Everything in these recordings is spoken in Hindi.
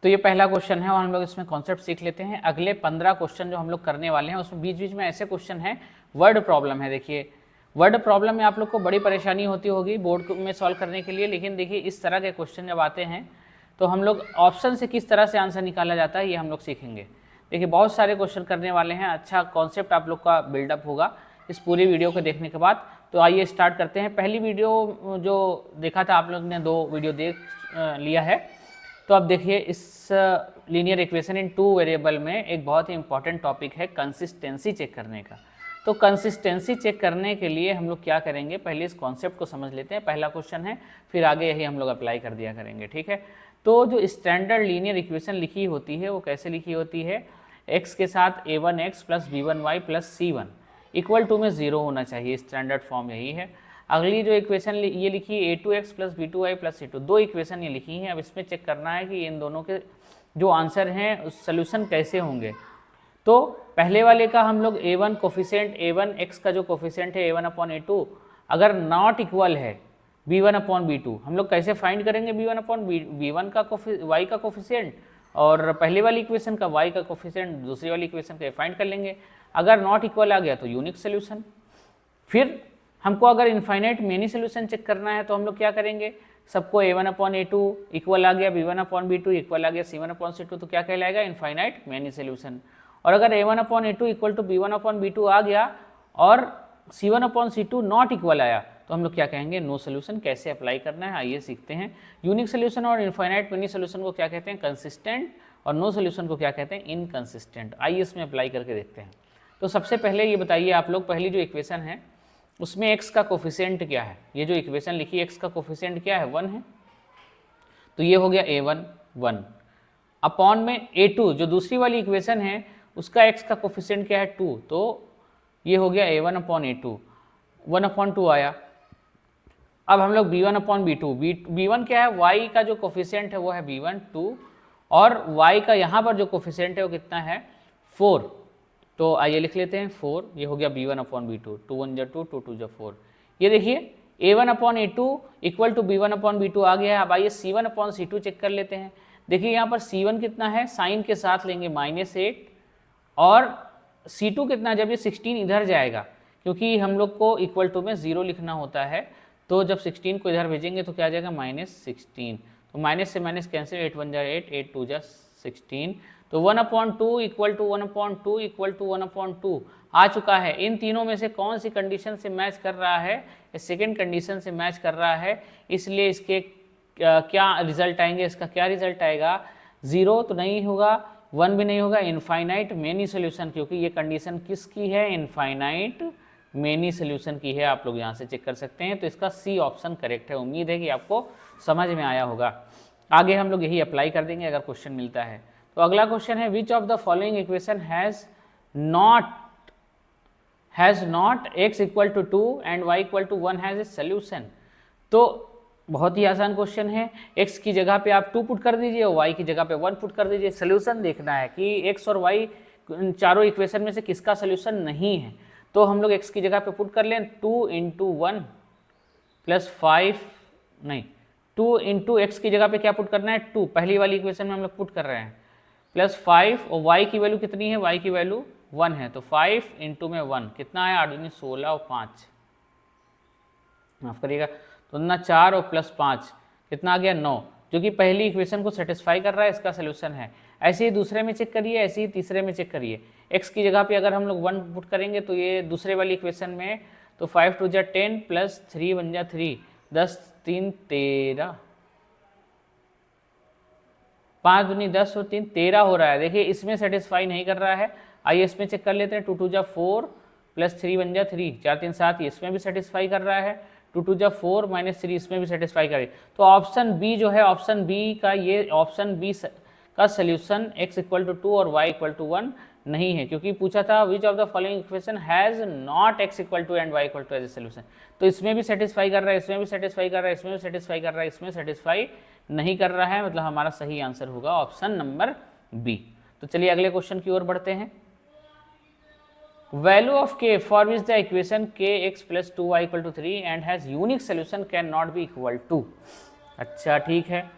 तो ये पहला क्वेश्चन है और हम लोग इसमें कॉन्सेप्ट सीख लेते हैं। अगले 15 क्वेश्चन जो हम लोग करने वाले हैं उसमें बीच बीच में ऐसे क्वेश्चन हैं, वर्ड प्रॉब्लम है। देखिए वर्ड प्रॉब्लम में आप लोग को बड़ी परेशानी होती होगी बोर्ड में सॉल्व करने के लिए, लेकिन देखिए इस तरह के क्वेश्चन जब आते हैं तो हम लोग ऑप्शन से किस तरह से आंसर निकाला जाता है ये हम लोग सीखेंगे। देखिए बहुत सारे क्वेश्चन करने वाले हैं, अच्छा कॉन्सेप्ट आप लोग का बिल्डअप होगा इस पूरी वीडियो को देखने के बाद। तो आइए स्टार्ट करते हैं। पहली वीडियो जो देखा था आप लोग ने, 2 वीडियो देख लिया है, तो अब देखिए इस लीनियर इक्वेशन इन 2 वेरिएबल में एक बहुत ही इंपॉर्टेंट टॉपिक है कंसिस्टेंसी चेक करने का। तो कंसिस्टेंसी चेक करने के लिए हम लोग क्या करेंगे, पहले इस कॉन्सेप्ट को समझ लेते हैं। पहला क्वेश्चन है, फिर आगे यही हम लोग अप्लाई कर दिया करेंगे, ठीक है। तो जो स्टैंडर्ड लीनियर इक्वेशन लिखी होती है वो कैसे लिखी होती है, x के साथ a1x plus b1y plus c1 equal to में 0 होना चाहिए, स्टैंडर्ड फॉर्म यही है। अगली जो इक्वेशन ये लिखी है a2x plus b2y plus c2, 2 equation ये लिखी हैं। अब इसमें चेक करना है कि इन दोनों के जो आंसर हैं उस सोल्यूशन कैसे होंगे। तो पहले वाले का हम लोग a1 कोफिशिएंट, a1 x का जो कोफिशिएंट है a1 अपॉन a2 अगर नॉट इक्वल है b1 अपॉन b2, हम लोग कैसे फाइंड करेंगे b1 अपॉन b1 का y का कोफिशिएंट और पहले वाली इक्वेशन का y का कोफिशिएंट दूसरी वाली इक्वेशन का फाइंड कर लेंगे। अगर नॉट इक्वल आ गया तो यूनिक सोल्यूशन। फिर हमको अगर इनफाइनाइट मेनी सोल्यूशन चेक करना है तो हम लोग क्या करेंगे, सबको a1 अपॉन a2 इक्वल आ गया b1 अपॉन b2 इक्वल आ गया c1 अपॉन c2, तो क्या कहलाएगा, इनफाइनाइट मेनी सोल्यूशन। और अगर a1 upon a2 equal to b1 upon b2 आ गया और c1 upon c2 not equal आया तो हम लोग क्या कहेंगे, नो सोल्यूशन। कैसे अप्लाई करना है आइए सीखते हैं। यूनिक सोल्यूशन और इनफाइनाइट मेनी सोल्यूशन को क्या कहते हैं, कंसिस्टेंट, और नो सोल्यूशन को क्या कहते हैं, इनकंसिस्टेंट। आइए इसमें अप्लाई करके देखते हैं। तो सबसे पहले ये बताइए आप लोग, पहली जो इक्वेशन है उसमें x का कोफिशिएंट क्या है, ये जो इक्वेशन लिखी है x का कोफिशिएंट क्या है, 1 है। तो ये हो गया a1 1 अपॉन में a2 जो दूसरी वाली इक्वेशन है उसका x का कोफिशिएंट क्या है 2, तो ये हो गया a1 अपॉन a2, 1 अपॉन 2 आया। अब हम लोग b1 अपॉन b2, b1 क्या है, y का जो कोफिशिएंट है वो है b1 2 और y का यहाँ पर जो कोफिशिएंट है वो कितना है 4, तो आइए लिख लेते हैं 4। ये हो गया b1 अपॉन b2, 2 1 जा 2 2 2 जा 4। ये देखिए a1 upon a2 equal to b1 upon b2 आ गया है। अब आइए c1 अपॉन c2 चेक कर लेते हैं। देखिए यहाँ पर c1 कितना है, साइन के साथ लेंगे -8 और c2 कितना, जब ये 16 इधर जाएगा क्योंकि हम लोग को इक्वल टू में 0 लिखना होता है, तो जब 16 को इधर भेजेंगे तो क्या आ जाएगा -16, तो माइनस से माइनस कैंसिल, 8 1 जा 8 8 2 जा 16, तो 1 upon 2 equal to 1 upon 2 equal to 1 upon 2 आ चुका है। इन तीनों में से कौन सी कंडीशन से मैच कर रहा है, सेकेंड कंडीशन से मैच कर रहा है, इसलिए इसके क्या रिजल्ट आएंगे, इसका क्या रिजल्ट आएगा, 0 तो नहीं होगा, 1 भी नहीं होगा, इनफाइनाइट मेनी सोल्यूशन, क्योंकि ये कंडीशन किसकी है, इनफाइनाइट मेनी सोल्यूशन की है। आप लोग यहाँ से चेक कर सकते हैं। तो इसका सी ऑप्शन करेक्ट है। उम्मीद है कि आपको समझ में आया होगा। आगे हम लोग यही अप्लाई कर देंगे अगर क्वेश्चन मिलता है। तो अगला क्वेश्चन है, which of the following equation has not x equal to 2 and y equal to 1 has a solution. तो बहुत ही आसान क्वेश्चन है, x की जगह पे आप 2 पुट कर दीजिए और y की जगह पे 1 पुट कर दीजिए। सोल्यूशन देखना है कि x और y चारों इक्वेशन में से किसका सोल्यूशन नहीं है। तो हम लोग x की जगह पे पुट कर लें 2 इंटू 1 प्लस 5, नहीं 2 इंटू एक्स की जगह पे क्या पुट करना है 2, पहली वाली इक्वेशन में हम लोग पुट कर रहे हैं, प्लस 5 और y की वैल्यू कितनी है, y की वैल्यू 1 है, तो 5 इंटू में 1 कितना है 8 दूनी 16 और 5, माफ करिएगा, तो ना 4 और प्लस 5 कितना आ गया 9, जो कि पहली इक्वेशन को सेटिस्फाई कर रहा है, इसका सोल्यूशन है। ऐसे ही दूसरे में चेक करिए, ऐसे ही तीसरे में चेक करिए। x की जगह पे अगर हम लोग 1 पुट करेंगे तो ये दूसरे वाली इक्वेशन में, तो 5 2 जा 10 प्लस 3 1 जा 3, 10 3 13, 5 दूनी 10 और 3 13 हो रहा है। देखिए इसमें सेटिस्फाई नहीं कर रहा है। आइए इसमें चेक कर लेते हैं, 2 2 जा 4 प्लस 3 1 जा 3, 4 3 7, इसमें भी सेटिस्फाई कर रहा है। 2 2 जा 4 माइनस 3, इसमें भी सेटिस्फाई करे। तो ऑप्शन बी जो है, ऑप्शन बी का, ये ऑप्शन बी का सोल्यूशन x इक्वल टू 2 और y इक्वल टू 1 नहीं है, क्योंकि पूछा था which of the following equation has not x equal to and y equal to as a solution. तो इसमें भी सेटिस्फाई कर रहा है, इसमें भी सेटिस्फाई कर रहा है, इसमें भी सेटिस्फाई कर रहा है, इसमें सेटिस्फाई नहीं कर रहा है, मतलब हमारा सही आंसर होगा ऑप्शन नंबर बी। तो चलिए अगले क्वेश्चन की ओर बढ़ते हैं। Value of k for which the equation kx plus 2y equal to 3 and has unique solution can not be equal to. अच्छा ठीक है,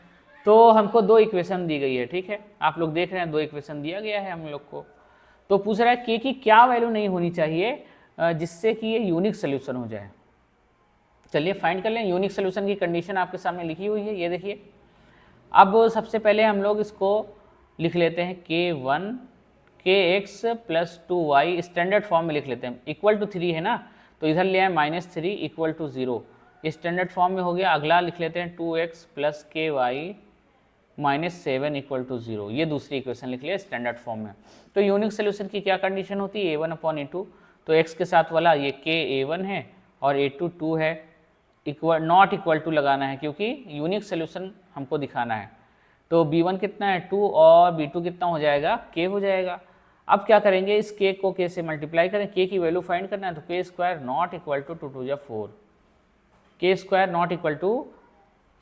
तो हमको दो इक्वेशन दी गई है, ठीक है, आप लोग देख रहे हैं दो इक्वेशन दिया गया है हम लोग को। तो पूछ रहा है के की क्या वैल्यू नहीं होनी चाहिए जिससे कि ये यूनिक सोल्यूशन हो जाए। चलिए फाइंड कर लें। यूनिक सोल्यूशन की कंडीशन आपके सामने लिखी हुई है, ये देखिए। अब सबसे पहले हम लोग इसको लिख लेते हैं k1 kx plus 2y standard form में लिख लेते हैं। इक्वल टू 3 है ना, तो इधर ले आए -3 इक्वल टू 0, ये स्टैंडर्ड फॉर्म में हो गया। अगला लिख लेते हैं 2x plus ky -7 equal to 0, ये दूसरी इक्वेशन लिख लिया स्टैंडर्ड फॉर्म में। तो यूनिक सोल्यूशन की क्या कंडीशन होती है, a1/a2, तो x के साथ वाला ये k a1 है और a2 2 है, इक्वल नॉट इक्वल टू लगाना है क्योंकि यूनिक सोल्यूशन हमको दिखाना है। तो b1 कितना है 2 और b2 कितना हो जाएगा k हो जाएगा। अब क्या करेंगे, इस k को k से मल्टीप्लाई करें, k की वैल्यू फाइंड करना है, तो k square not equal to 2 2 जा 4, k square not equal to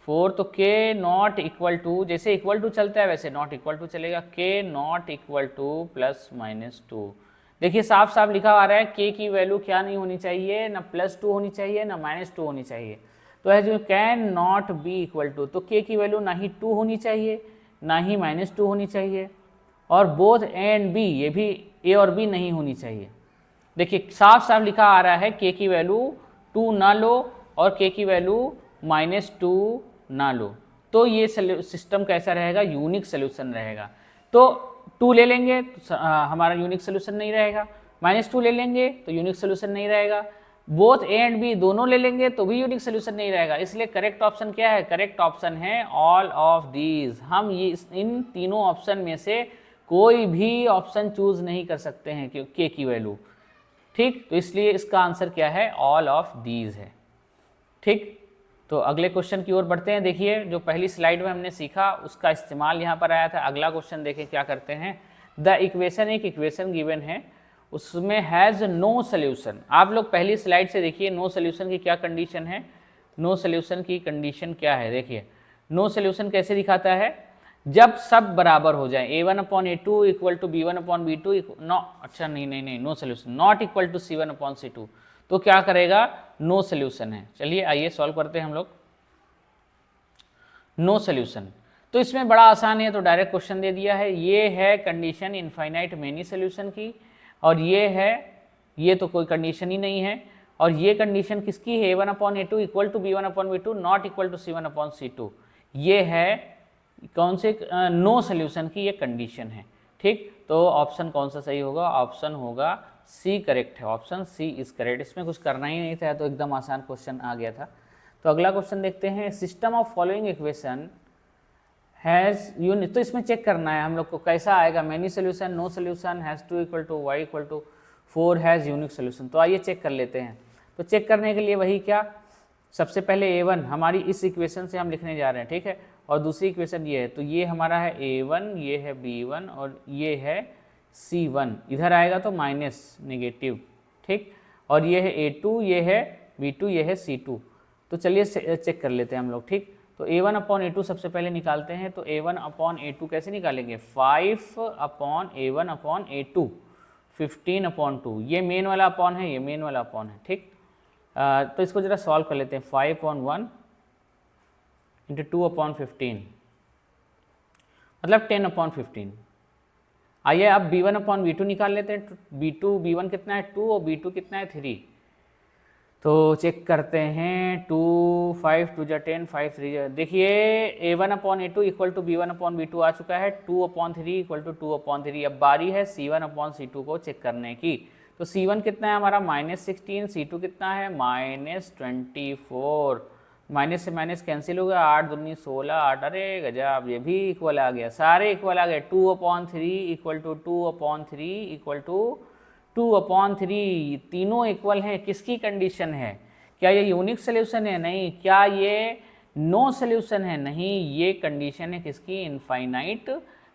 4, तो k नॉट इक्वल टू, जैसे इक्वल टू चलता है वैसे नॉट इक्वल टू चलेगा, k not equal to plus -2। देखिए साफ साफ लिखा आ रहा है k की वैल्यू क्या नहीं होनी चाहिए, ना +2 होनी चाहिए ना -2 होनी चाहिए। तो है जो can not be equal to, तो k की वैल्यू ना ही 2 होनी चाहिए ना ही -2 होनी चाहिए, और बोथ ए एंड बी, ये भी a और b नहीं होनी चाहिए। देखिए साफ साफ लिखा आ रहा है k की वैल्यू 2 ना लो और k की वैल्यू -2 ना लो, तो ये सिस्टम कैसा रहेगा, यूनिक सोल्यूशन रहेगा। तो 2 ले लेंगे तो हमारा यूनिक सोल्यूशन नहीं रहेगा, -2 ले लेंगे तो यूनिक सोल्यूशन नहीं रहेगा, बोथ ए एंड बी दोनों ले लेंगे तो भी यूनिक सोल्यूशन नहीं रहेगा। इसलिए करेक्ट ऑप्शन क्या है, करेक्ट ऑप्शन है ऑल ऑफ दीज। हम ये इन तीनों ऑप्शन में से कोई भी ऑप्शन चूज नहीं कर सकते हैं के की वैल्यू, ठीक। तो इसलिए इसका आंसर क्या है, ऑल ऑफ दीज है, ठीक। तो अगले क्वेश्चन की ओर बढ़ते हैं। देखिए जो पहली स्लाइड में हमने सीखा उसका इस्तेमाल यहाँ पर आया था। अगला क्वेश्चन देखें क्या करते हैं। द इक्वेशन, एक इक्वेशन गिवन है, उसमें हैज़ नो सोल्यूशन। आप लोग पहली स्लाइड से देखिए नो सोल्यूशन की क्या कंडीशन है, नो सोल्यूशन की कंडीशन क्या है। देखिए नो सोल्यूशन कैसे दिखाता है, जब सब बराबर हो जाए, a1/a2 इक्वल टू b1/b2, अच्छा नहीं, no solution, not equal to c1/c2, तो क्या करेगा, नो सोल्यूशन है। चलिए आइए सॉल्व करते हैं हम लोग। नो सोल्यूशन, तो इसमें बड़ा आसान है, तो डायरेक्ट क्वेश्चन दे दिया है। ये है कंडीशन इनफाइनाइट मेनी सोल्यूशन की, और ये है, ये तो कोई कंडीशन ही नहीं है। और ये कंडीशन किसकी है, a1/a2 equal to b1/b2 not equal to c1/c2, ये है कौन से, नो सोल्यूशन की ये कंडीशन है, ठीक। तो ऑप्शन कौन सा सही होगा, ऑप्शन होगा सी करेक्ट है, ऑप्शन सी इज करेक्ट। इसमें कुछ करना ही नहीं था, तो एकदम आसान क्वेश्चन आ गया था। तो अगला क्वेश्चन देखते हैं। System of following equation has unit, तो इसमें चेक करना है हम लोग को कैसा आएगा, many solution, no solution, has 2 equal to y equal to 4, has unique solution. तो आइए चेक कर लेते हैं। तो चेक करने के लिए वही क्या, सबसे पहले a1 हमारी इस इक्वेशन से हम लिखने जा रहे हैं, ठीक है, और दूसरी इक्वेशन ये है, तो ये हमारा है a1, ये है b1 और ये है c1, इधर आएगा तो माइनस नेगेटिव, ठीक, और ये है a2, ये है b2, ये है c2। तो चलिए चेक कर लेते हैं हम लोग, ठीक। तो a1/a2 सबसे पहले निकालते हैं। तो a1/a2 कैसे निकालेंगे, 5/a1/a2, 15/2, ये मेन वाला अपॉन है, ये मेन वाला अपॉन है, ठीक। तो इसको जरा सॉल्व कर लेते हैं। 5/1 इंटू 2/15 मतलब 10/15। आइए अब b1/b2 निकाल लेते हैं। b1 कितना है 2 और b2 कितना है 3। तो चेक करते हैं, 2 5 2 जा 10, 5 3 देखिए a1/a2 इक्वल टू b1/b2 आ चुका है, 2/3 इक्वल टू 2/3। अब बारी है c1/c2 को चेक करने की। तो c1 कितना है हमारा -16, c2 कितना है -24, माइनस से माइनस कैंसिल हो गया, 8 दूनी 16, 8, अरे गजब, ये भी इक्वल आ गया, सारे इक्वल आ गए। 2/3 इक्वल टू 2/3 इक्वल टू 2/3, तीनों इक्वल हैं। किसकी कंडीशन है, क्या ये यूनिक सोल्यूशन है, नहीं। क्या ये नो सोल्यूशन है, नहीं। ये कंडीशन है किसकी, इनफाइनाइट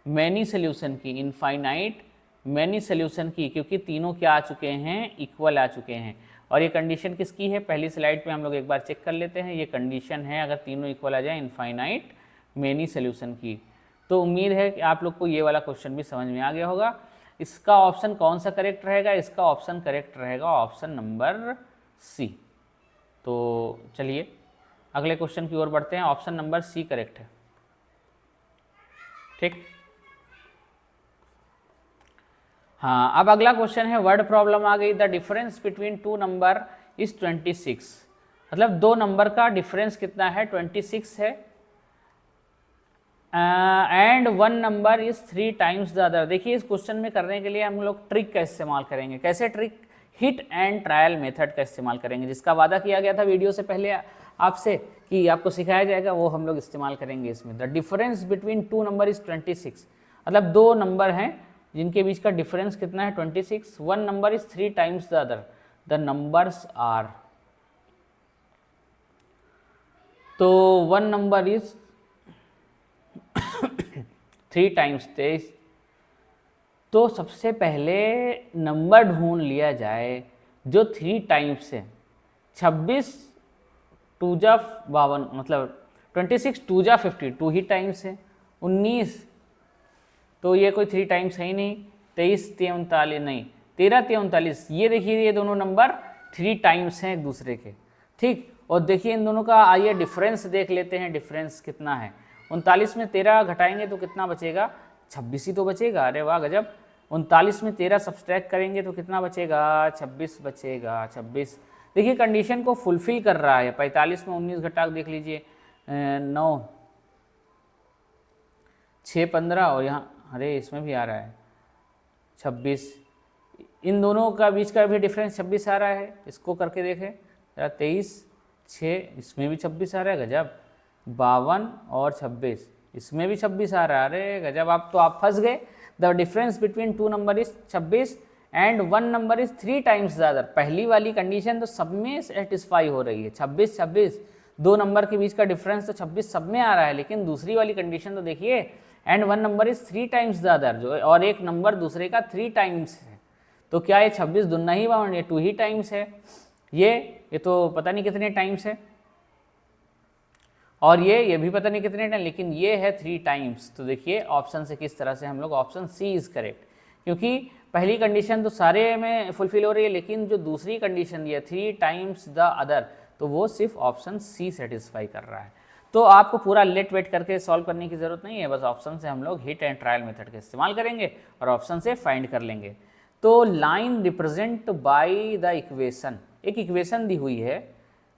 मैनी सोल्यूशन की, इनफाइनाइट मैनी सोल्यूशन की, क्योंकि तीनों क्या आ चुके हैं, इक्वल आ चुके हैं। और ये कंडीशन किसकी है, पहली स्लाइड पे हम लोग एक बार चेक कर लेते हैं। ये कंडीशन है अगर तीनों इक्वल आ जाए इनफाइनाइट मैनी सोल्यूशन की। तो उम्मीद है कि आप लोग को ये वाला क्वेश्चन भी समझ में आ गया होगा। इसका ऑप्शन कौन सा करेक्ट रहेगा, इसका ऑप्शन करेक्ट रहेगा ऑप्शन नंबर सी। तो चलिए अगले क्वेश्चन की ओर बढ़ते हैं। ऑप्शन नंबर सी करेक्ट है। ठीक। हाँ, अब अगला क्वेश्चन है, वर्ड प्रॉब्लम आ गई। The difference between two number is 26, मतलब दो नंबर का डिफरेंस कितना है, 26 है। And one number is 3 times the other. देखिए इस क्वेश्चन में करने के लिए हम लोग ट्रिक का इस्तेमाल करेंगे। कैसे trick? Hit and trial method का इस्तेमाल करेंगे, जिसका वादा किया गया था वीडियो से पहले आपसे कि आपको सिखाया जाएगा, वो हम लोग इस्तेमाल करेंगे इसमें। The difference between two number is 26, मतलब दो नंबर हैं जिनके बीच का डिफरेंस कितना है, 26। One number is 3 times the other, the numbers are. तो वन नंबर इज 3 टाइम्स 23। तो सबसे पहले नंबर ढूंढ लिया जाए जो 3 टाइम्स है। 26 टू जा 52, मतलब 26 टू जा 50, 2 ही टाइम्स है। 19 तो ये कोई 3 टाइम्स है ही नहीं। 23 39 नहीं, 13 39, ये देखिए ये दोनों नंबर 3 टाइम्स हैं एक दूसरे के। ठीक, और देखिए इन दोनों का आइए डिफरेंस देख लेते हैं, डिफरेंस कितना है। 39 में 13 घटाएंगे तो कितना बचेगा, 26 ही तो बचेगा। अरे वाह गजब। 39 में 13 सब्सट्रैक्ट करेंगे तो कितना बचेगा, 26 बचेगा। 26 देखिए कंडीशन को फुलफिल कर रहा है। 45 में 19 घटा देख लीजिए, 9 6 15, और यहाँ अरे इसमें भी आ रहा है 26। इन दोनों का बीच का भी डिफरेंस 26 आ रहा है। इसको करके देखें, 23 6, इसमें भी 26 आ रहा है। गजब। 52 और 26, इसमें भी 26 आ रहा है। अरे गजब, आप फंस गए। The difference between two number is 26 and one number is 3 times the other. पहली वाली कंडीशन तो सब में सेटिस्फाई हो रही है। 26 26, दो नंबर के बीच का डिफरेंस तो 26 सब में आ रहा है, लेकिन दूसरी वाली कंडीशन तो देखिए, and one number is 3 times the other, जो और एक नंबर दूसरे का 3 टाइम्स है। तो क्या ये 26 दुना ही बाउंड, ये 2 ही टाइम्स है। ये तो पता नहीं कितने टाइम्स है, और ये भी पता नहीं कितने टाइम, लेकिन ये है 3 टाइम्स। तो देखिए ऑप्शन से किस तरह से हम लोग, ऑप्शन सी इज करेक्ट, क्योंकि पहली कंडीशन तो सारे में फुलफिल हो रही है, लेकिन जो दूसरी कंडीशन दी है 3 टाइम्स द अदर, तो वो सिर्फ ऑप्शन सी सेटिस्फाई कर रहा है। तो आपको पूरा लेट वेट करके सॉल्व करने की जरूरत नहीं है, बस ऑप्शन से हम लोग हिट एंड ट्रायल मेथड का इस्तेमाल करेंगे और ऑप्शन से फाइंड कर लेंगे। तो line represent by the equation, एक इक्वेशन दी हुई है,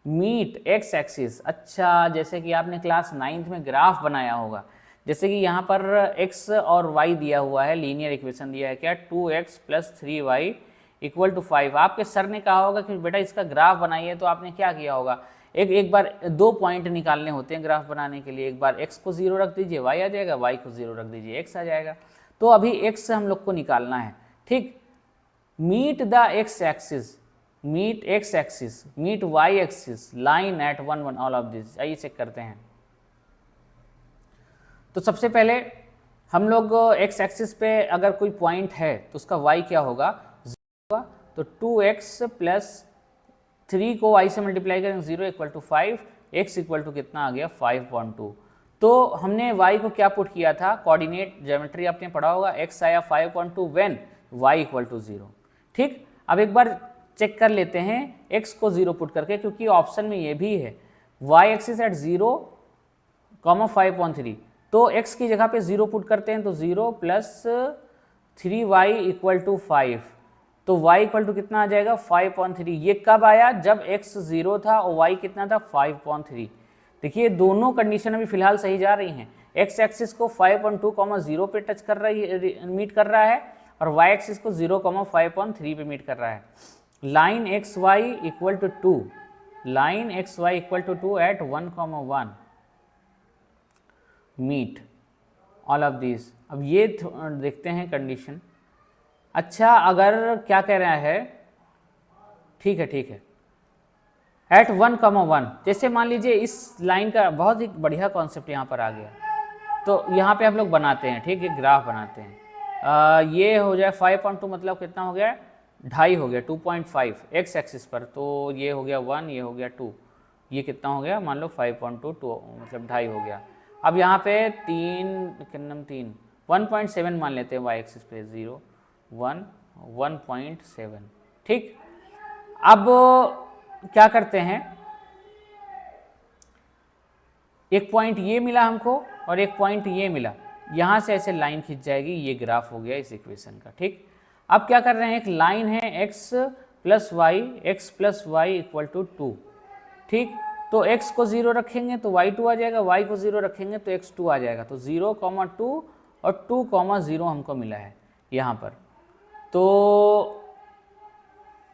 मीट एक्स एक्सिस। अच्छा, जैसे कि आपने क्लास 9th में ग्राफ बनाया होगा, जैसे कि यहाँ पर x और y दिया हुआ है, लीनियर इक्वेशन दिया है क्या, 2x + 3y = 5। आपके सर ने कहा होगा कि बेटा इसका ग्राफ बनाइए, तो आपने क्या किया होगा, एक बार 2 पॉइंट निकालने होते हैं ग्राफ बनाने के लिए। एक बार x को 0 रख दीजिए, y आ जाएगा, y को 0 रख दीजिए, x आ जाएगा। तो अभी x हम लोग को निकालना है। ठीक, meet the x axis, meet x axis, meet y axis, line at 1 1, all of this. आइए चेक करते हैं। तो सबसे पहले हम लोग x एक्सिस पे अगर कोई पॉइंट है तो उसका y क्या होगा, 0 होगा। तो 2x + 3 को y से मल्टीप्लाई करेंगे, 0 = 5, x = कितना आ गया, 5.2। तो हमने y को क्या पुट किया था, कोऑर्डिनेट ज्योमेट्री आपने पढ़ा होगा, x आया 5.2 व्हेन y = 0। ठीक, अब एक बार चेक कर लेते हैं x को 0 पुट करके, क्योंकि ऑप्शन में ये भी है y एक्सिस एट 0, 5.3। तो x की जगह पे 0 पुट करते हैं, तो 0 + 3y = 5। तो y = कितना आ जाएगा, 5.3। ये कब आया, जब x 0 था और y कितना था, 5.3। देखिए दोनों कंडीशन अभी फिलहाल सही जा रही हैं। x एक्सिस को 5.2, 0 पे टच कर रही है, मीट कर रहा है, और y एक्सिस को 0, 5.3 पे मीट कर रहा है। Line x y = 2, line x y = 2 at 1, 1 meet all of this. अब ये देखते हैं कंडीशन। अच्छा, अगर क्या कह रहा है, ठीक है एट 1, 1, जैसे मान लीजिए इस लाइन का बहुत ही बढ़िया कॉन्सेप्ट यहाँ पर आ गया, तो यहाँ पे हम लोग बनाते हैं। ठीक है, ग्राफ बनाते हैं। ये हो जाए 5.2, मतलब कितना हो गया, 2.5 हो गया, 2.5 एक्स एक्सिस पर। तो ये हो गया 1, ये हो गया 2, ये कितना हो गया, मान लो 5.2, 2 मतलब 2.5 हो गया। अब यहाँ पे 3 1.7 मान लेते हैं y एक्सिस पे, 0 1 1.7। ठीक, अब क्या करते हैं, एक पॉइंट ये मिला हमको और एक पॉइंट ये मिला, यहाँ से ऐसे लाइन खींच जाएगी, ये ग्राफ हो गया इस इक्वेशन का। ठीक, अब क्या कर रहे हैं, एक लाइन है x plus y equal to 2। ठीक, तो x को 0 रखेंगे तो y2 आ जाएगा, y को 0 रखेंगे तो x2 आ जाएगा। तो 0,2 और 2,0 हमको मिला है यहाँ पर। तो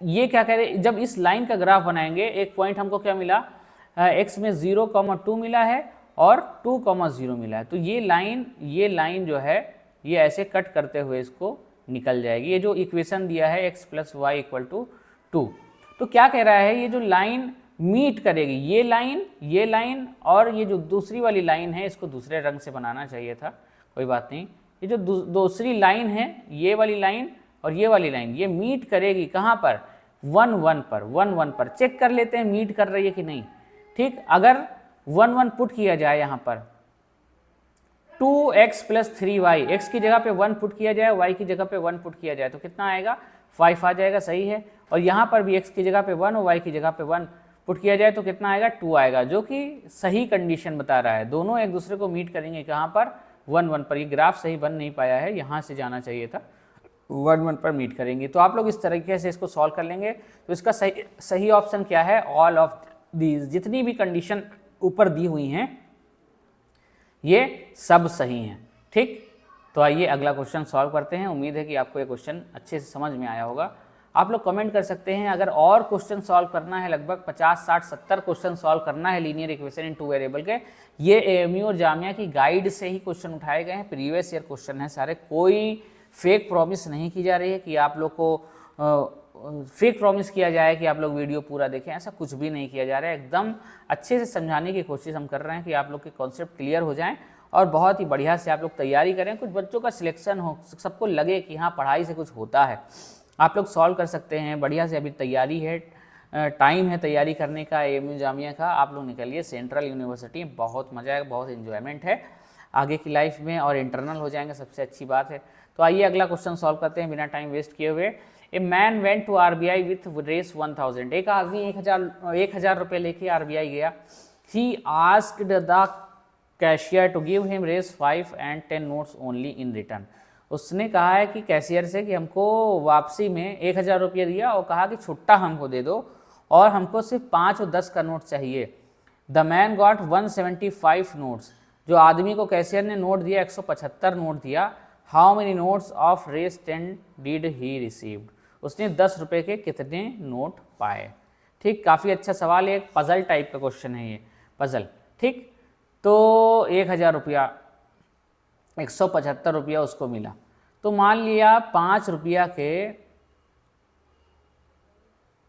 ये क्या कह रहे, जब इस लाइन का ग्राफ बनाएंगे, एक पॉइंट हमको क्या मिला, x में 0,2 मिला है और 2,0 मिला है। तो ये लाइन जो है ये ऐसे कट करते हुए इसको निकल जाएगी। ये जो इक्वेशन दिया है x plus y equal to 2, तो क्या कह रहा है, ये जो लाइन मीट करेगी, ये लाइन और ये जो दूसरी वाली लाइन है, इसको दूसरे रंग से बनाना चाहिए था, कोई बात नहीं। ये जो दूसरी लाइन है, ये वाली लाइन और ये वाली लाइन, ये मीट करेगी कहाँ पर, 1 1 पर। चेक कर लेते हैं मीट कर रही है कि नहीं। ठीक, अगर 1 1 पुट किया जाए यहाँ पर, 2x प्लस 3y, x की जगह पे 1 पुट किया जाए, y की जगह पे 1 पुट किया जाए तो कितना आएगा, 5 आ जाएगा, सही है। और यहाँ पर भी x की जगह पे 1 और y की जगह पे 1 पुट किया जाए तो कितना आएगा, 2 आएगा, जो कि सही कंडीशन बता रहा है। दोनों एक दूसरे को मीट करेंगे कहाँ पर, 1 1 पर। ये ग्राफ सही बन नहीं पाया है, यहाँ से जाना चाहिए था, 1 1 पर मीट करेंगे। तो आप लोग इस तरीके से इसको सॉल्व कर लेंगे। तो इसका सही ऑप्शन क्या है, ऑल ऑफ दीज, जितनी भी कंडीशन ऊपर दी हुई हैं ये सब सही हैं। ठीक, तो आइए अगला क्वेश्चन सॉल्व करते हैं। उम्मीद है कि आपको ये क्वेश्चन अच्छे से समझ में आया होगा। आप लोग कमेंट कर सकते हैं, अगर और क्वेश्चन सॉल्व करना है, लगभग 50 60 70 क्वेश्चन सॉल्व करना है लीनियर इक्वेशन इन 2 वेरिएबल के। ये AMU और जामिया की गाइड से ही क्वेश्चन उठाए गए हैं, प्रीवियस ईयर क्वेश्चन है सारे। कोई फेक प्रॉमिस नहीं की जा रही है कि आप लोग को फेक प्रॉमिस किया जाए कि आप लोग वीडियो पूरा देखें, ऐसा कुछ भी नहीं किया जा रहा है। एकदम अच्छे से समझाने की कोशिश हम कर रहे हैं कि आप लोग के कॉन्सेप्ट क्लियर हो जाएं और बहुत ही बढ़िया से आप लोग तैयारी करें। कुछ बच्चों का सिलेक्शन हो, सबको लगे कि हाँ पढ़ाई से कुछ होता है, आप लोग सॉल्व कर सकते हैं बढ़िया से। अभी तैयारी है, टाइम है तैयारी करने का, AMU जामिया का। आप लोग निकलिए सेंट्रल यूनिवर्सिटी, बहुत मज़ा आएगा, बहुत इन्जॉयमेंट है आगे की लाइफ में, और इंटरनल हो जाएंगे, सबसे अच्छी बात है। तो आइए अगला क्वेश्चन सॉल्व करते हैं बिना टाइम वेस्ट किए हुए। A man went to RBI with Rs 1000। एक आदमी 1000 रुपये लेके RBI गया। He asked the cashier to give him Rs 5 and 10 notes only in return. उसने कहा है कि कैशियर से कि हमको वापसी में 1000 रुपये दिया और कहा कि छुट्टा हमको दे दो और हमको सिर्फ 5 और 10 का नोट चाहिए। The man got 175 notes. जो आदमी को कैशियर ने नोट दिया, 175 नोट दिया। How many notes of Rs 10 did he received. उसने 10 रुपये के कितने नोट पाए। ठीक, काफ़ी अच्छा सवाल है, एक पजल टाइप का क्वेश्चन है ये, पजल। ठीक, तो 1000 रुपया, 175 रुपया उसको मिला। तो मान लिया 5 रुपया के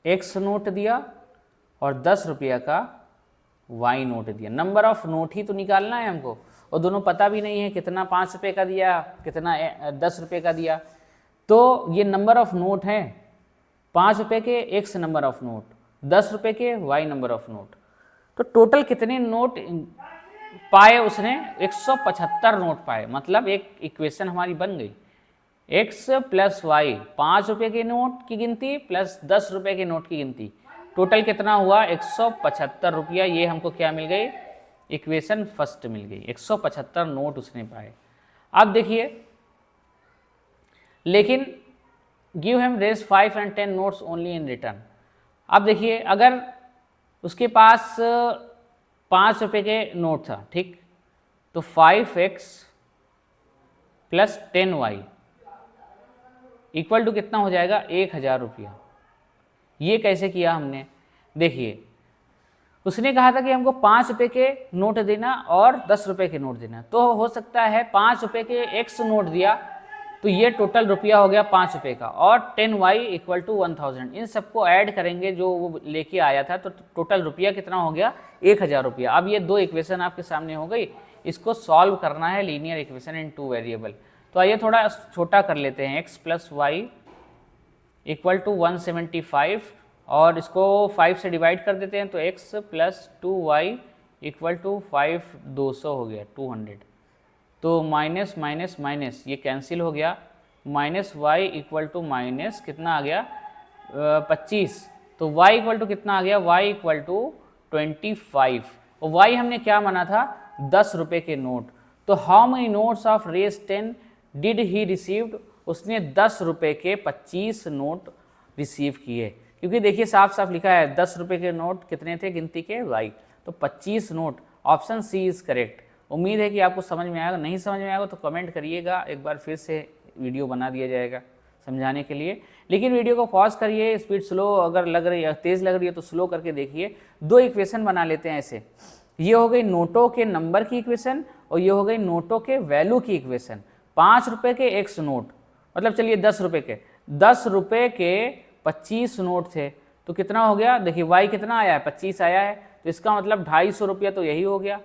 एक्स नोट दिया और 10 रुपया का वाई नोट दिया। नंबर ऑफ नोट ही तो निकालना है हमको, और दोनों पता भी नहीं है कितना 5 रुपये का दिया, कितना 10 रुपये का दिया। तो ये नंबर ऑफ नोट है, 5 रुपये के एक्स नंबर ऑफ नोट, 10 रुपये के वाई नंबर ऑफ नोट। तो टोटल कितने नोट पाए उसने, 175 नोट पाए। मतलब एक इक्वेशन हमारी बन गई, x प्लस वाई, 5 रुपये के नोट की गिनती प्लस 10 रुपये के नोट की गिनती, टोटल कितना हुआ, 175 रुपया। ये हमको क्या मिल गई, इक्वेशन फर्स्ट मिल गई। 175 नोट उसने पाए। अब देखिए, लेकिन give him Rs 5 and 10 notes only in return. अब देखिए, अगर उसके पास 5 रुपये के नोट था, ठीक, तो 5x plus 10y equal to कितना हो जाएगा, 1000 रुपया। ये कैसे किया हमने, देखिए, उसने कहा था कि हमको 5 रुपये के नोट देना और 10 रुपये के नोट देना। तो हो सकता है 5 रुपये के x नोट दिया तो ये टोटल रुपया हो गया 5 रुपये का, और 10y इक्वल टू 1000। इन सबको ऐड करेंगे जो वो लेके आया था, तो टोटल रुपया कितना हो गया, 1000 रुपया। अब ये दो इक्वेशन आपके सामने हो गई, इसको सॉल्व करना है लीनियर इक्वेशन इन 2 वेरिएबल। तो आइए थोड़ा छोटा कर लेते हैं, x plus y equal to 175, और इसको 5 से डिवाइड कर देते हैं, तो x plus 2y equal to 5 200 हो गया, 200। तो माइनस माइनस माइनस ये कैंसिल हो गया, minus y equal to minus कितना आ गया, 25। तो y इक्वल टू कितना आ गया, y इक्वल टू 25। और y हमने क्या माना था, 10 रुपये के नोट। तो how many notes of Rs 10 did he received, उसने 10 रुपये के 25 नोट रिसीव किए। क्योंकि देखिए साफ साफ लिखा है 10 रुपये के नोट कितने थे गिनती के y, तो 25 note, option C is correct. उम्मीद है कि आपको समझ में आएगा, नहीं समझ में आएगा तो कमेंट करिएगा, एक बार फिर से वीडियो बना दिया जाएगा समझाने के लिए। लेकिन वीडियो को पॉज करिए, स्पीड स्लो अगर लग रही है, तेज़ लग रही है तो स्लो करके देखिए। दो इक्वेशन बना लेते हैं ऐसे, ये हो गई नोटों के नंबर की इक्वेशन और ये हो गई नोटों के वैल्यू की इक्वेशन। 5 रुपये के x नोट, मतलब चलिए 10 रुपये के, 10 रुपये के 25 नोट थे, तो कितना हो गया, देखिए y कितना आया है, 25 आया है, तो इसका मतलब 250 रुपया तो यही हो गया।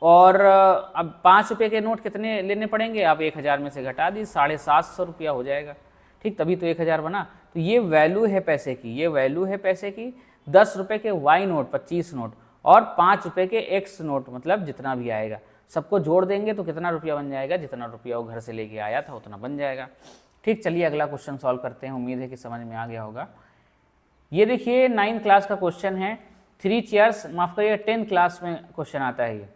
और अब 5 रुपये के नोट कितने लेने पड़ेंगे, आप 1000 में से घटा दी, 750 रुपया हो जाएगा, ठीक, तभी तो 1000 बना। तो ये वैल्यू है पैसे की, ये वैल्यू है पैसे की। 10 रुपये के y नोट 25 नोट और 5 रुपये के x नोट, मतलब जितना भी आएगा सबको जोड़ देंगे तो कितना रुपया बन जाएगा, जितना रुपया वो घर से लेके आया था उतना बन जाएगा। ठीक, चलिए अगला क्वेश्चन सॉल्व करते हैं, उम्मीद है कि समझ में आ गया होगा। ये देखिए 9th क्लास का क्वेश्चन है, 3 चेयर्स, माफ करिए 10th क्लास में क्वेश्चन आता है ये,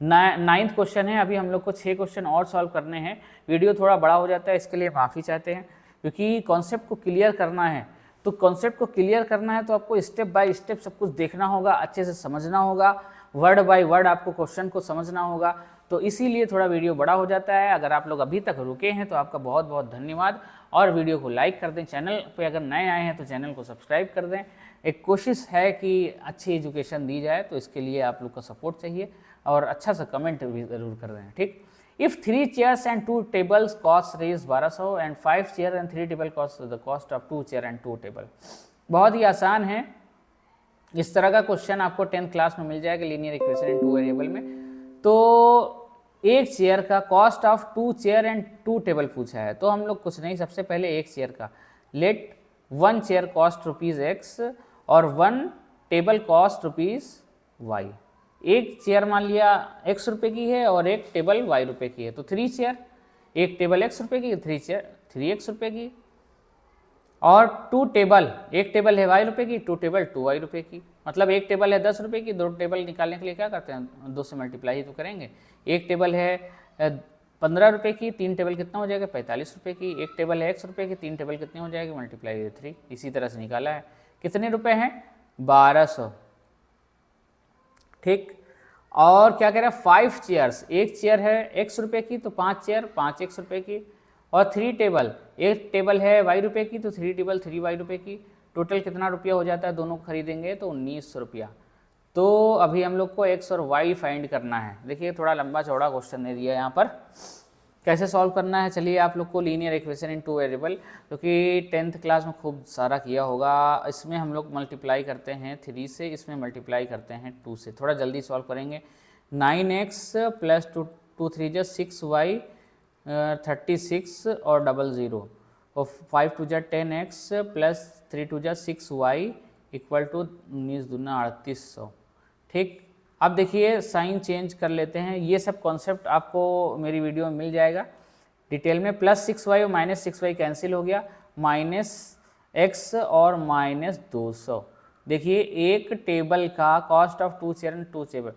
9th क्वेश्चन है। अभी हम लोग को 6 क्वेश्चन और सॉल्व करने हैं, वीडियो थोड़ा बड़ा हो जाता है इसके लिए माफ़ी चाहते हैं, क्योंकि कॉन्सेप्ट को क्लियर करना है। तो कॉन्सेप्ट को क्लियर करना है तो आपको स्टेप बाय स्टेप सब कुछ देखना होगा, अच्छे से समझना होगा, वर्ड बाय वर्ड आपको क्वेश्चन को समझना होगा, तो इसीलिए थोड़ा वीडियो बड़ा हो जाता है। अगर आप लोग अभी तक रुके हैं तो आपका बहुत बहुत धन्यवाद, और वीडियो को लाइक कर दें, चैनल पे अगर नए आए हैं तो चैनल को सब्सक्राइब कर दें। एक कोशिश है कि अच्छी एजुकेशन दी जाए, तो इसके लिए आप लोग का सपोर्ट चाहिए, और अच्छा सा कमेंट भी ज़रूर कर दें। ठीक, if 3 chairs and 2 tables cost Rs 1200 and 5 chair and 3 table cost the cost of 2 chair and 2 table. बहुत ही आसान है, इस तरह का क्वेश्चन आपको 10th क्लास में मिल जाएगा लीनियर इक्वेशन इन 2 वेरिएबल में। तो एक चेयर का cost of 2 chair and 2 table पूछा है, तो हम लोग कुछ नहीं, सबसे पहले एक चेयर का, लेट 1 चेयर कॉस्ट ₹x और 1 टेबल कॉस्ट ₹y। एक चेयर मान लिया x रुपये की है और एक टेबल y रुपये की है, तो 3 चेयर, एक टेबल x रुपये की, 3 चेयर 3x रुपये की, और 2 टेबल, एक टेबल है y रुपये की, 2 टेबल 2y रुपये की। मतलब एक टेबल है 10 रुपये की, 2 टेबल निकालने के लिए क्या करते हैं, 2 से मल्टीप्लाई ही तो करेंगे। एक टेबल है 15 रुपये की, 3 टेबल कितना हो जाएगा 45 रुपये की, एक टेबल है x रुपये की, 3 टेबल कितनी हो जाएगी, मल्टीप्लाई 3, इसी तरह से निकाला है। कितने रुपए हैं, 1200। ठीक, और क्या कह रहा है, 5 चेयर्स, एक चेयर है x रुपये की तो 5 चेयर 5x रुपये की, और 3 टेबल, एक टेबल है y रुपये की तो 3 टेबल 3y रुपये की। टोटल कितना रुपया हो जाता है, दोनों खरीदेंगे तो 1900 रुपया। तो अभी हम लोग को x और y फाइंड करना है। देखिए थोड़ा लंबा चौड़ा क्वेश्चन दे दिया है यहाँ पर, कैसे सॉल्व करना है, चलिए आप लोग को लीनियर इक्वेशन इन 2 वेरिएबल, क्योंकि 10th क्लास में खूब सारा किया होगा। इसमें हम लोग मल्टीप्लाई करते हैं 3 से, इसमें मल्टीप्लाई करते हैं 2 से, थोड़ा जल्दी सॉल्व करेंगे। 9x प्लस 2 3 जा 6y 36 और 00, और 5 2 जा 10x प्लस 3 2 जा 6y इक्वल टू 19 दूना 3800। ठीक, अब देखिए साइन चेंज कर लेते हैं, ये सब कॉन्सेप्ट आपको मेरी वीडियो में मिल जाएगा डिटेल में। प्लस 6y और माइनस 6y कैंसिल हो गया, -x और -200। देखिए एक टेबल का cost of 2 chair and 2 table,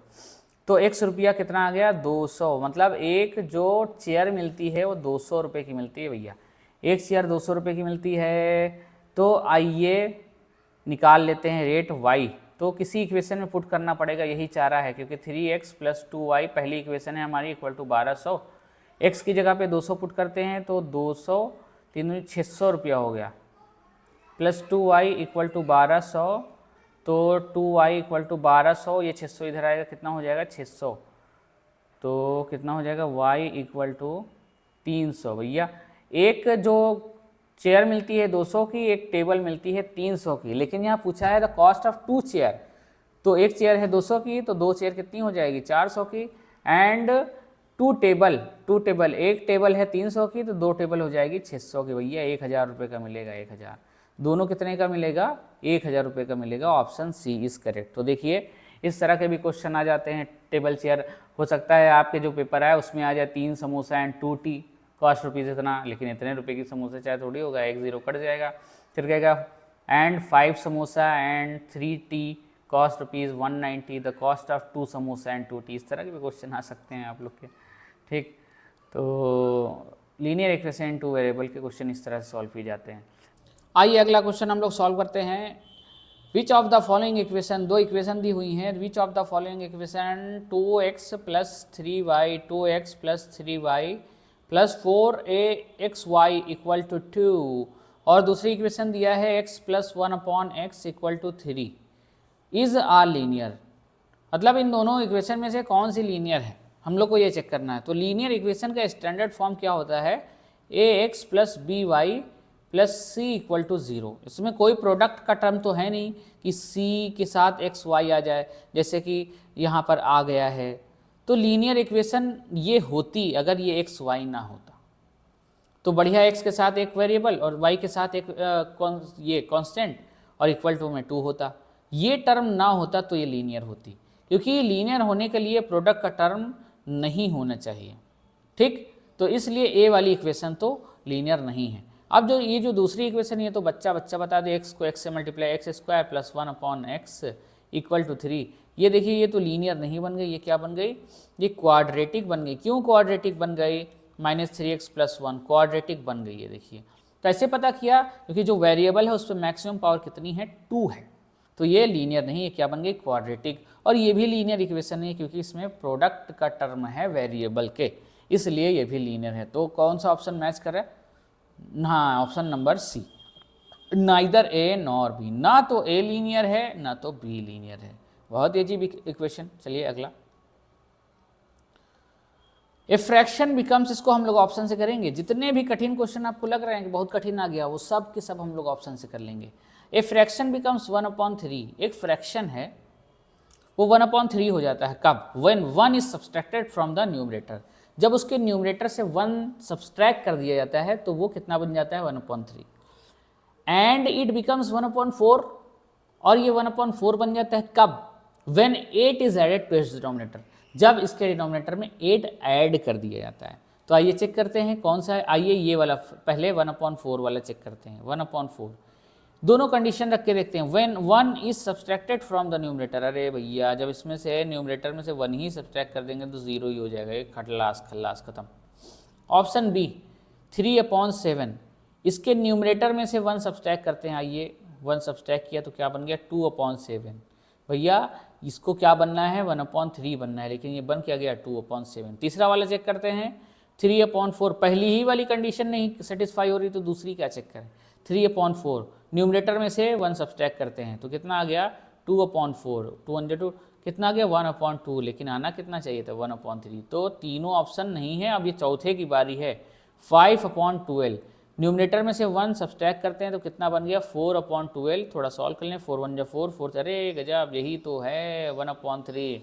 तो x रुपया कितना आ गया 200, मतलब एक जो चेयर मिलती है वो 200 रुपये की मिलती है भैया, एक चेयर 200 रुपये की मिलती है। तो आइए निकाल लेते हैं रेट y, तो किसी इक्वेशन में पुट करना पड़ेगा, यही चारा है, क्योंकि 3x प्लस 2y पहली इक्वेशन है हमारी इक्वल टू 1200। x की जगह पे 200 पुट करते हैं तो 200 3 600 रुपया हो गया, प्लस 2y इक्वल टू 1200, तो 2y इक्वल टू 1200, ये 600 इधर आएगा, कितना हो जाएगा 600, तो कितना हो जाएगा y इक्वल टू 300। भैया एक जो चेयर मिलती है 200 की, एक टेबल मिलती है 300 की, लेकिन यहाँ पूछा है द कॉस्ट ऑफ 2 चेयर, तो एक चेयर है 200 की तो 2 चेयर कितनी हो जाएगी 400 की, एंड 2 टेबल, एक टेबल है 300 की तो 2 टेबल हो जाएगी 600 की। भैया 1000 रुपये का मिलेगा, 1000, दोनों कितने का मिलेगा 1000 रुपये का मिलेगा, ऑप्शन सी इज करेक्ट। तो देखिए इस तरह के भी क्वेश्चन आ जाते हैं, टेबल चेयर हो सकता है आपके जो पेपर है उसमें आ जाए 3 samosa and 2 T cost rupees इतना, लेकिन इतने रुपए की समोसे चाहे थोड़ी होगा, 1 0 कट जाएगा, फिर कहेगा and 5 samosa and 3 T cost rupees 190, the cost of 2 samosa and 2 T. इस तरह के भी क्वेश्चन आ सकते हैं आप लोग के। ठीक, तो linear equation in two variable के क्वेश्चन इस तरह से सॉल्व किए जाते हैं। आइए अगला क्वेश्चन हम लोग सॉल्व करते हैं। Which of the following equation, दो इक्वेशन दी हुई हैं, which of the following equation 2x plus 3y 2x plus 3y plus 4axy equal to 2 और दूसरी इक्वेशन दिया है x plus 1/x equal to 3 is are linear. मतलब इन दोनों इक्वेशन में से कौन सी लीनियर है, हम लोग को ये चेक करना है। तो लीनियर इक्वेशन का स्टैंडर्ड फॉर्म क्या होता है, ax plus by plus C equal to 0। इसमें कोई प्रोडक्ट का टर्म तो है नहीं कि c के साथ एक्स वाई आ जाए, जैसे कि यहाँ पर आ गया है। तो लीनियर इक्वेशन ये होती अगर ये एक्स वाई ना होता, तो बढ़िया x के साथ एक वेरिएबल और y के साथ एक ये कांस्टेंट और इक्वल टू में 2 होता। ये टर्म ना होता तो ये लीनियर होती, क्योंकि लीनियर होने के लिए प्रोडक्ट का टर्म नहीं होना चाहिए। ठीक, तो इसलिए ए वाली इक्वेशन तो लीनियर नहीं है। अब जो ये जो दूसरी इक्वेशन है तो बच्चा बता दे, x को x से multiply x square plus 1/x equal to 3। ये देखिए ये तो लीनियर नहीं बन गई, ये क्या बन गई, ये क्वाड्रेटिक बन गई। क्यों क्वाड्रेटिक बन गई, -3x प्लस 1 क्वाड्रेटिक बन गई है। देखिए कैसे पता किया, क्योंकि जो वेरिएबल है उस पर मैक्सिमम पावर कितनी है, 2 है। तो ये लीनियर नहीं है, क्या बन गई, क्वाड्रेटिक। और ये भी लीनियर इक्वेशन नहीं है क्योंकि इसमें प्रोडक्ट का टर्म है वेरिएबल के, इसलिए ये भी लीनियर है। तो कौन सा ऑप्शन मैच कर रहा है, हाँ option number C, neither A nor B. ना तो ए लीनियर है ना तो बी लीनियर है। बहुत अजीब इक्वेशन। चलिए अगला, ए फ्रैक्शन बिकम्स, इसको हम लोग ऑप्शन से करेंगे। जितने भी कठिन क्वेश्चन आपको लग रहे हैं कि बहुत कठिन आ गया, वो सब के सब हम लोग ऑप्शन से कर लेंगे। ए फ्रैक्शन बिकम्स 1/3, एक फ्रैक्शन है वो 1/3 हो जाता है कब, when 1 is subtracted from the numerator. जब उसके न्यूमरेटर से 1 सब्सट्रैक्ट कर दिया जाता है तो वो कितना बन जाता है, 1/3। एंड इट बिकम्स 1/4, और ये 1/4 बन जाता है कब, when 8 is added to its denominator, जब इसके डिनोमिनेटर में 8 ऐड कर दिया जाता है। तो आइए चेक करते हैं कौन सा है। आइए ये वाला पहले 1/4 वाला चेक करते हैं। 1/4 दोनों कंडीशन रख के देखते हैं। When 1 is subtracted from the numerator, अरे भैया जब इसमें से न्यूमरेटर में से 1 ही सब्सट्रैक्ट कर देंगे तो 0 ही हो जाएगा, एक खल्लास खत्म। ऑप्शन बी 3/7, इसके न्यूमरेटर में से 1 सब्सट्रैक्ट करते हैं। आइए 1 सब्सट्रैक्ट किया तो क्या बन गया, 2/7। भैया इसको क्या बनना है, 1/3 बनना है, लेकिन ये बन क्या गया, 2/7। तीसरा वाला चेक करते हैं 3/4, पहली ही वाली कंडीशन नहीं सेटिस्फाई हो रही तो दूसरी क्या चेक करें। 3/4 न्यूमरेटर में से 1 सब्सट्रैक्ट करते हैं तो कितना आ गया, 2/4, 2 कितना आ गया, 1/2, लेकिन आना कितना चाहिए था, 1/3। तो तीनों ऑप्शन नहीं है। अब ये चौथे की बारी है, 5/12। न्यूमरेटर में से 1 सब्सट्रैक्ट करते हैं तो कितना बन गया, 4/12। थोड़ा सॉल्व कर लें, 4 1 जा 4, 4 अरे गजब, यही तो है 1/3।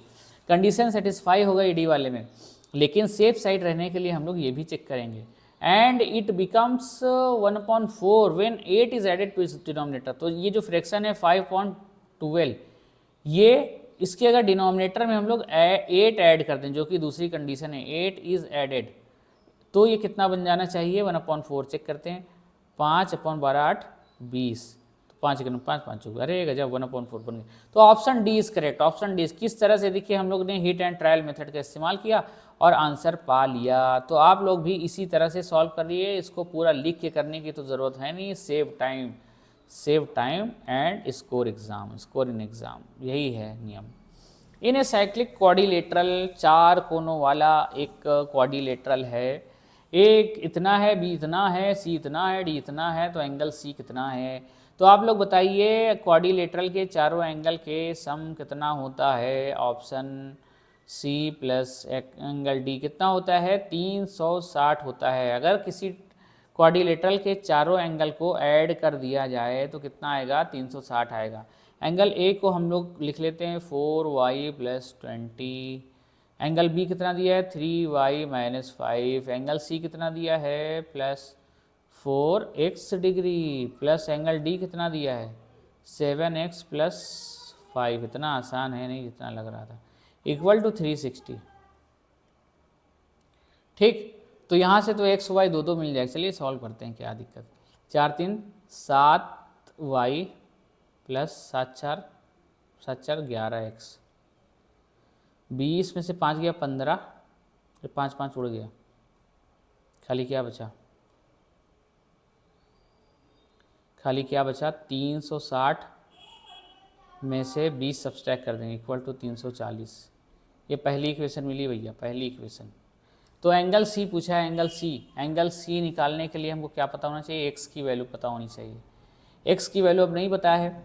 कंडीशन सेटिस्फाई होगा ईडी वाले में, लेकिन सेफ साइड रहने के लिए हम लोग ये भी चेक करेंगे। And it becomes 1/4 when 8 is added to its denominator. तो ये जो फ्रैक्शन है 5/12, ये इसके अगर डिनोमिनेटर में हम लोग 8 ऐड कर दें, जो कि दूसरी कंडीशन है, 8 इज एडेड, तो ये कितना बन जाना चाहिए, 1/4। चेक करते हैं, 5/12 8 20, तो 5 5 5 5, अरे गजब 1/4 बन गया। तो option D is correct. Option D किस तरह से, देखिए हम लोग ने हिट एंड ट्रायल मेथड का इस्तेमाल किया और आंसर पा लिया। तो आप लोग भी इसी तरह से सॉल्व करिए, इसको पूरा लिख के करने की तो ज़रूरत है नहीं। Save time and score in exam, यही है नियम। इन ए साइक्लिक क्वाड्रिलेटरल, 4 कोनों वाला एक क्वाड्रिलेटरल है, एक इतना है, बी इतना है, सी इतना है, डी इतना है, तो एंगल सी कितना है। तो आप लोग बताइए क्वाड्रिलेटरल के चारों एंगल के सम कितना होता है। Option C plus angle D कितना होता है, 360 होता है। अगर किसी क्वाड्रिलेटरल के चारों एंगल को ऐड कर दिया जाए तो कितना आएगा, 360 आएगा। एंगल ए को हम लोग लिख लेते हैं 4y + 20। एंगल बी कितना दिया है, 3y - 5। एंगल सी कितना दिया है, +4x degree, plus angle D कितना दिया है, 7x + 5। इतना आसान है नहीं जितना लग रहा था, इक्वल टू 360। ठीक, तो यहाँ से तो x y दो मिल जाएगा। चलिए सॉल्व करते हैं, क्या दिक्कत। 4 3 7y + 7 4 7 4 11x, 20 में से 5 गया 15, ये 5 5 उड़ गया, खाली क्या बचा? खाली क्या बचा? 360 में से 20 सब्सट्रैक्ट कर देंगे इक्वल टू 340। ये पहली इक्वेशन मिली भैया, पहली इक्वेशन। तो एंगल सी पूछा है, एंगल सी। एंगल सी निकालने के लिए हमको क्या पता होना चाहिए? एक्स की वैल्यू पता होनी चाहिए। एक्स की वैल्यू अब नहीं पता है।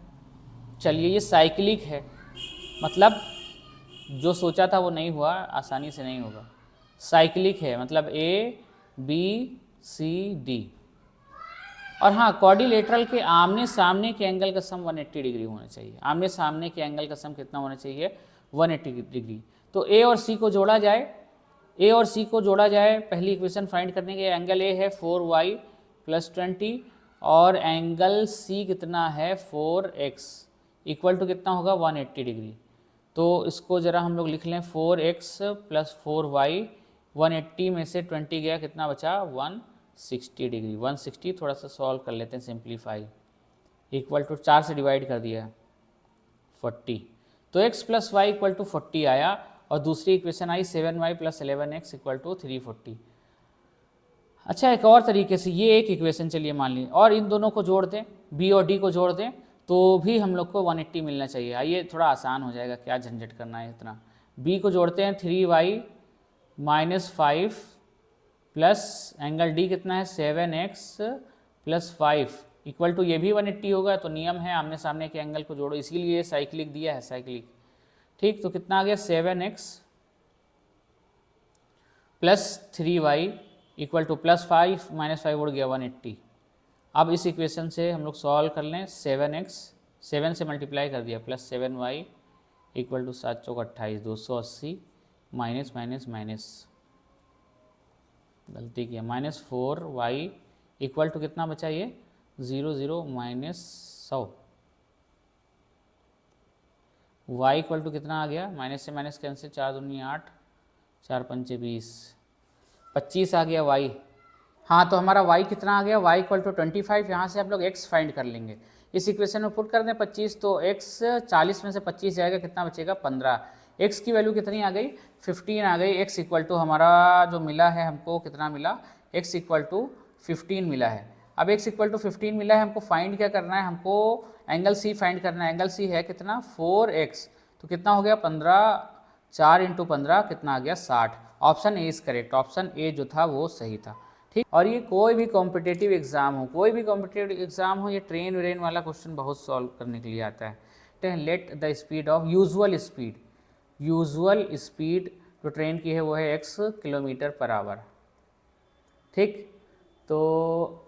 चलिए, ये साइक्लिक है, मतलब जो सोचा था वो नहीं हुआ, आसानी से नहीं होगा। साइक्लिक है मतलब ए बी सी डी। और हाँ, क्वाड्रिलेटरल के आमने सामने के एंगल का सम 180 डिग्री होना चाहिए। आमने सामने के एंगल का सम कितना होना चाहिए? 180 डिग्री। तो ए और सी को जोड़ा जाए, ए और सी को जोड़ा जाए। पहली इक्वेशन फाइंड करने के, एंगल ए है 4y + 20 और एंगल सी कितना है? 4x इक्वल टू कितना होगा? 180 डिग्री। तो इसको ज़रा हम लोग लिख लें, 4x + 4y, 180 में से 20 गया, कितना बचा? 160 डिग्री। 160 थोड़ा सा सॉल्व कर लेते हैं, सिंप्लीफाई, इक्वल टू 4 से डिवाइड कर दिया 40। तो x + y = 40 आया। और दूसरी इक्वेशन आई 7y + 11x = 340। अच्छा, एक और तरीके से ये एक इक्वेशन चलिए मान ली, और इन दोनों को जोड़ दें, b और d को जोड़ दें, तो भी हम लोग को 180 मिलना चाहिए। आइए थोड़ा आसान हो जाएगा, क्या झंझट करना है इतना। b को जोड़ते हैं, 3y - 5 प्लस एंगल d कितना है? 7x + 5 इक्वल टू, ये भी 180 होगा। तो नियम है आमने सामने के एंगल को जोड़ो, इसीलिए साइक्लिक दिया है, साइक्लिक। ठीक, तो कितना आ गया? 7x + 3y इक्वल टू +5 - 5 उड़ गया 180। अब इस इक्वेशन से हम लोग सॉल्व कर लें, 7x 7 से मल्टीप्लाई कर दिया, +7y equal to 7 × 4 = 28, 280 minus minus minus, गलती किया, -4y इक्वल टू कितना बचा? ये 0 0 -100। y इक्वल टू कितना आ गया? माइनस से माइनस कैंसिल, 4 दूनी 8, 4 पंचे 20, 25 आ गया y। हाँ, तो हमारा y कितना आ गया? y equal to 25। यहाँ से आप लोग x फाइंड कर लेंगे। इस इक्वेशन में पुट कर दें 25, तो x 40 में से 25 जाएगा, कितना बचेगा? 15। x की वैल्यू कितनी आ गई? 15 आ गई। x इक्वल टू हमारा जो मिला है हमको, कितना मिला? x इक्वल टू 15 मिला है। अब x इक्वल टू 15 मिला है, हमको फाइंड क्या करना है? हमको एंगल c फाइंड करना है। एंगल c है कितना? 4x, तो कितना हो गया? 15, 4 × 15 कितना आ गया? 60। Option A is correct, option A जो था वो सही था। ठीक, और ये कोई भी कॉम्पिटिटिव एग्जाम हो, कोई भी कॉम्पिटिटिव एग्जाम हो, ये ट्रेन व्रेन वाला क्वेश्चन बहुत सॉल्व करने के लिए आता है। Let the speed of usual speed, usual speed जो ट्रेन की है वो है x km/h। ठीक, तो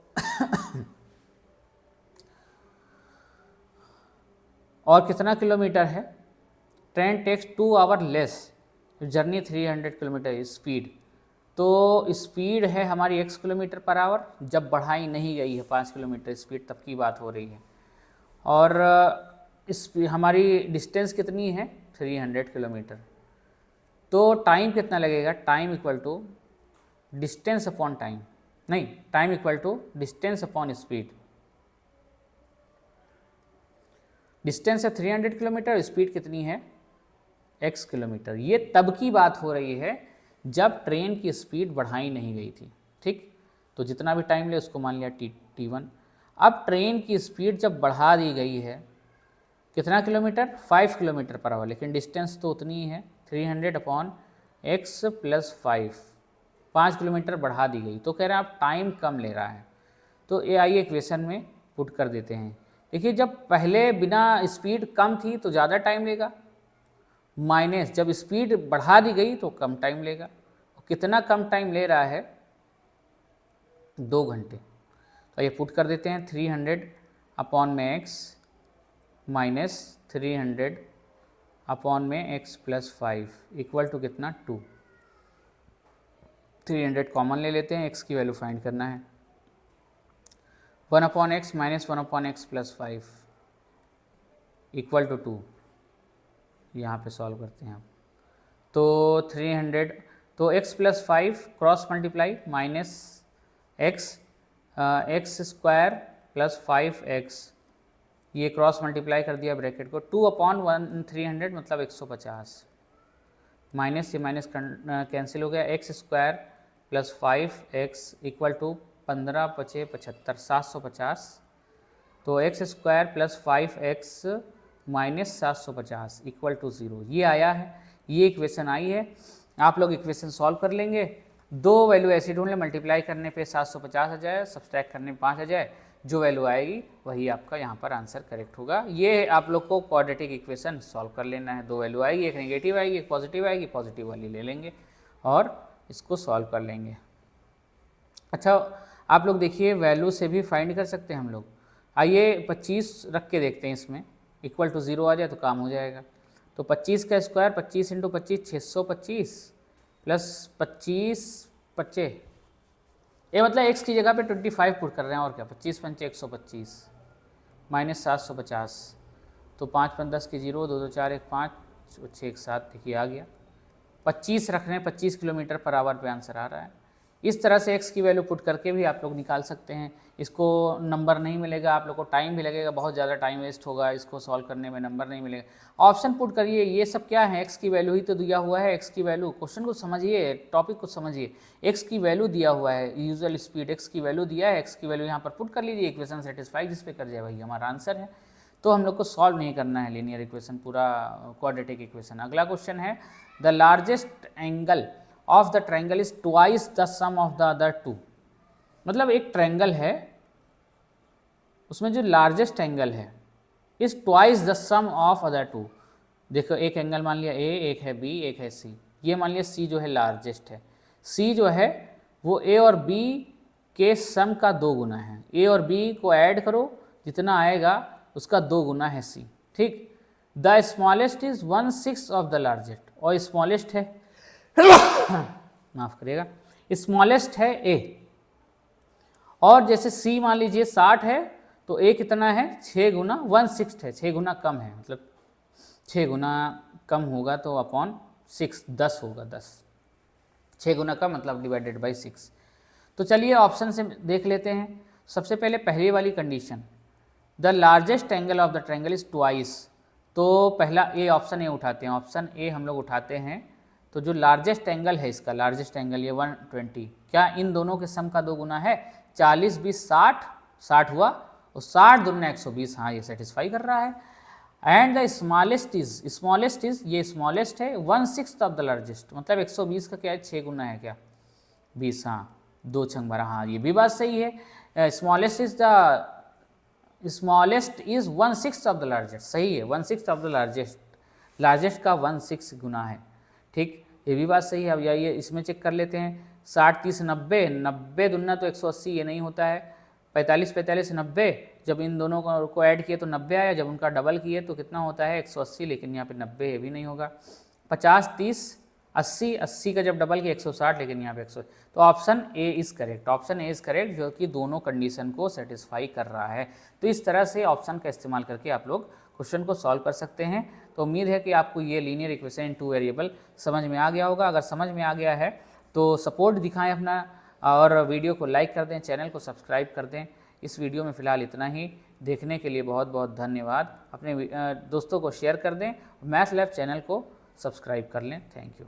और कितना किलोमीटर है? Train takes 2 hour less, journey 300 kilometre speed. तो स्पीड है हमारी x km/h, जब बढ़ाई नहीं गई है 5 किलोमीटर स्पीड, तब की बात हो रही है। और हमारी डिस्टेंस कितनी है? 300 किलोमीटर। तो टाइम कितना लगेगा? Time equal to distance upon time, नहीं, time equal to distance upon speed. Distance है 300 किलोमीटर, स्पीड कितनी है? x kilometre. ये तब की बात हो रही है जब ट्रेन की स्पीड बढ़ाई नहीं गई थी। ठीक, तो जितना भी टाइम ले उसको मान लिया t1। अब ट्रेन की स्पीड जब बढ़ा दी गई है, कितना किलोमीटर? 5 km/h, लेकिन डिस्टेंस तो उतनी ही है, 300/x + 5, 5 किलोमीटर बढ़ा दी गई। तो कह रहे हैं आप टाइम कम ले रहा है। तो ये आइए इक्वेशन में पुट कर देते हैं। देखिए, जब पहले बिना स्पीड कम थी तो ज़्यादा टाइम लेगा, माइनस जब स्पीड बढ़ा दी गई तो कम टाइम लेगा। कितना कम टाइम ले रहा है? 2 घंटे। तो ये पुट कर देते हैं, 300/x minus 300/x + 5 equal to कितना? 2। 300 कॉमन ले लेते हैं, x की वैल्यू फाइंड करना है। 1/x minus 1/x + 5 equal to 2। यहाँ पे सॉल्व करते हैं आप, तो 300, तो x + 5 cross multiply minus x, x² + 5x, ये क्रॉस मल्टीप्लाई कर दिया ब्रैकेट को, 2/1 300 मतलब 150। माइनस से माइनस कैंसिल हो गया, x square plus 5x equal to 15 पचे 75 750। तो x square plus 5x minus 750 equal to 0, ये आया है, ये इक्वेशन आई है। आप लोग इक्वेशन सॉल्व कर लेंगे, दो वैल्यू ऐसे ढूंढ लें, मल्टीप्लाई करने पे 750 आ जाए, सब्सट्रैक्ट करने पे 5 आ जाए, जो वैल्यू आएगी वही आपका यहाँ पर आंसर करेक्ट होगा। ये आप लोग को क्वाड्रेटिक इक्वेशन सॉल्व कर लेना है, दो वैल्यू आएगी, एक नेगेटिव आएगी एक पॉजिटिव आएगी, पॉजिटिव वाली ले लेंगे और इसको सॉल्व कर लेंगे। अच्छा आप लोग देखिए वैल्यू से भी फाइंड कर सकते हैं हम लोग। आइए 25 रख के देखते हैं, इसमें इक्वल टू 0 आ जाए तो काम हो जाएगा। तो 25 का स्क्वायर 25 इंटू 25 625 प्लस 25 बच्चे, ये मतलब x की जगह पे 25 पुट कर रहे हैं और क्या, 25 पंचे 125 माइनस 750। तो 5 5 10 की 0, 2 2 4 1 5 6 1 7, देखिए आ गया। 25 रख रहे हैं, 25 किलोमीटर पर आवर पे आंसर आ रहा है। इस तरह से x की वैल्यू पुट करके भी आप लोग निकाल सकते हैं। इसको नंबर नहीं मिलेगा, आप लोग को टाइम भी लगेगा, बहुत ज़्यादा टाइम वेस्ट होगा, इसको सॉल्व करने में नंबर नहीं मिलेगा। ऑप्शन पुट करिए, ये सब क्या है, x की वैल्यू ही तो दिया हुआ है, x की वैल्यू, क्वेश्चन को समझिए, टॉपिक को समझिए, x की वैल्यू दिया हुआ है, यूजुअल स्पीड x की वैल्यू दिया है, x की वैल्यू यहाँ पर पुट कर लीजिए, इक्वेशन सेटिस्फाई जिस पे कर जाए वही हमारा आंसर है। तो हम लोग को सॉल्व नहीं करना है लीनियर इक्वेशन, पूरा क्वाड्रेटिक इक्वेशन। अगला क्वेश्चन है, the largest angle of the triangle is twice the sum of the other two. मतलब एक ट्रायंगल है, उसमें जो लार्जेस्ट एंगल है is twice the sum of other two. देखो एक एंगल मान लिया A, एक है B, एक है C, ये मान लिया C जो है लार्जेस्ट है, C जो है वो A और B के सम का 2 गुना है। A और B को ऐड करो, जितना आएगा उसका 2 गुना है C, ठीक। The smallest is 1/6 of the largest, और स्मॉलेस्ट है माफ करिएगा, स्मॉलेस्ट है A, और जैसे C मान लीजिए 60 है तो A कितना है 6 गुना 1/6 है, 6 गुना कम है, मतलब 6 गुना कम होगा तो अपॉन 6 10 होगा, 10 6 गुना कम मतलब डिवाइडेड बाई 6। तो चलिए ऑप्शन से देख लेते हैं। सबसे पहले पहली वाली condition, the largest angle of the triangle is twice, तो पहला ए, ऑप्शन ए उठाते हैं, ऑप्शन ए हम लोग उठाते हैं। तो जो लार्जेस्ट एंगल है इसका, लार्जेस्ट एंगल ये 120, क्या इन दोनों के सम का 2 गुना है, 40 20 60, 60 हुआ और 60 दूना 120, हाँ ये सेटिस्फाई कर रहा है। एंड द स्मॉलेस्ट इज ये स्मॉलेस्ट है 1/6 ऑफ द लार्जेस्ट, मतलब 120 का क्या है 6 गुना है क्या 20, हाँ 2 छंग 12, हाँ ये भी बात सही है। Smallest is 1/6 of the largest, सही है 1/6 ऑफ द लार्जेस्ट का 1/6 गुना है, ठीक, ये भी बात सही है। अब आइए इसमें चेक कर लेते हैं, 60 30 90, 90 दूना तो 180, ये नहीं होता है, 45 45 90, जब इन दोनों को ऐड किए तो 90 आया, जब उनका डबल किए तो कितना होता है 180, लेकिन यहाँ पे 90 ये भी नहीं होगा। 50 30 80, 80 का जब डबल किया 160, लेकिन यहाँ पे 100। तो option A is correct, option A is correct, जो कि दोनों कंडीशन को सेटिस्फाई कर रहा है। तो इस तरह से ऑप्शन का इस्तेमाल करके आप लोग क्वेश्चन को सॉल्व कर सकते हैं। तो उम्मीद है कि आपको ये लीनियर इक्वेशन इन 2 वेरिएबल समझ में आ गया होगा। अगर समझ में आ गया है तो सपोर्ट दिखाएं अपना, और वीडियो को लाइक कर दें, चैनल को सब्सक्राइब कर दें। इस वीडियो में फ़िलहाल इतना ही, देखने के लिए बहुत बहुत धन्यवाद। अपने दोस्तों को शेयर कर दें, मैथ लैब चैनल को सब्सक्राइब कर लें। Thank you.